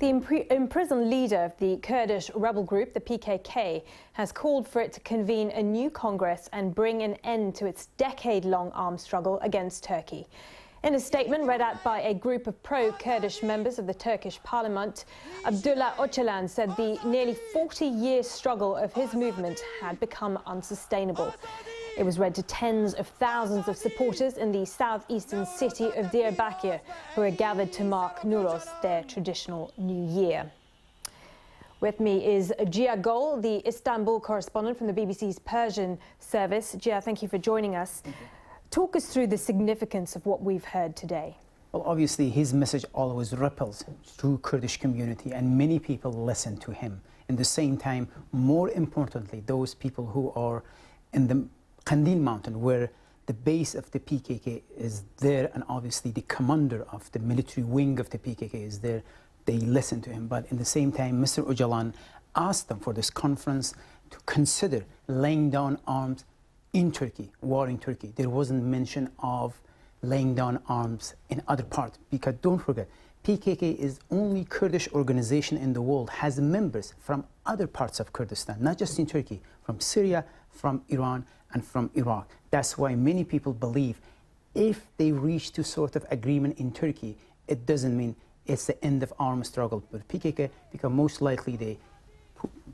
The imprisoned leader of the Kurdish rebel group, the PKK, has called for it to convene a new Congress and bring an end to its decade-long armed struggle against Turkey. In a statement read out by a group of pro-Kurdish members of the Turkish parliament, Abdulah Ocalan said the nearly 40-year struggle of his movement had become unsustainable. It was read to tens of thousands of supporters in the southeastern city of Diyarbakir, who are gathered to mark Newrouz, their traditional new year. With me is Jiyar Gol, the Istanbul correspondent from the BBC's Persian service. Jiyar, thank you for joining us. Talk us through the significance of what we've heard today. Well, obviously, his message always ripples through Kurdish community, and many people listen to him. At the same time, more importantly, those people who are in the Kandil mountain, where the base of the PKK is there, and obviously the commander of the military wing of the PKK is there, they listen to him. But in the same time, Mr. Ocalan asked them for this conference to consider laying down arms in Turkey, war in Turkey. There wasn't mention of laying down arms in other parts, because don't forget, PKK is only Kurdish organization in the world, has members from other parts of Kurdistan, not just in Turkey, from Syria, from Iran, and from Iraq. That's why many people believe if they reach to sort of agreement in Turkey, it doesn't mean it's the end of armed struggle with PKK, because most likely they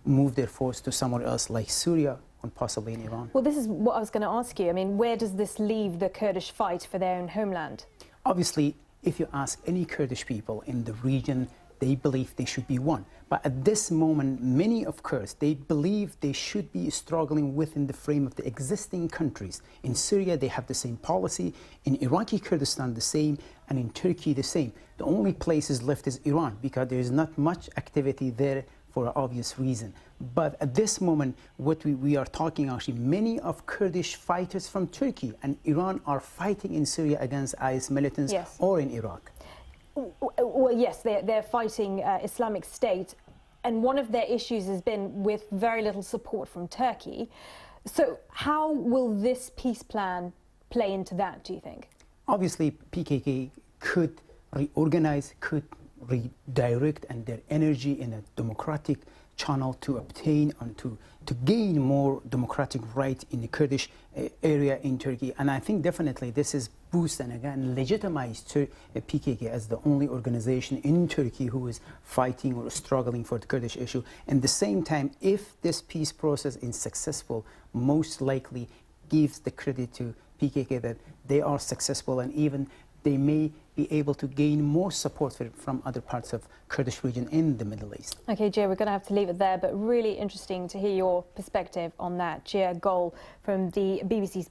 move their force to somewhere else like Syria and possibly in Iran. Well, this is what I was going to ask you. I mean, where does this leave the Kurdish fight for their own homeland? Obviously, if you ask any Kurdish people in the region, they believe they should be one. But at this moment, many of Kurds, they believe they should be struggling within the frame of the existing countries. In Syria, they have the same policy. In Iraqi Kurdistan, the same. And in Turkey, the same. The only places left is Iran, because there is not much activity there for an obvious reason. But at this moment, what we are talking, actually, many of Kurdish fighters from Turkey and Iran are fighting in Syria against IS militants, yes, or in Iraq. Well, yes, they're fighting Islamic State, and one of their issues has been with very little support from Turkey. So how will this peace plan play into that, do you think? Obviously, PKK could reorganize, could redirect and their energy in a democratic channel to obtain and to gain more democratic right in the Kurdish area in Turkey. And I think definitely this is boost and again legitimize PKK as the only organization in Turkey who is fighting or struggling for the Kurdish issue. And at the same time, if this peace process is successful, most likely gives the credit to PKK that they are successful, and even they may be able to gain more support from other parts of Kurdish region in the Middle East. Okay, Jiyar, we're going to have to leave it there, but really interesting to hear your perspective on that. Jiyar Gol from the BBC's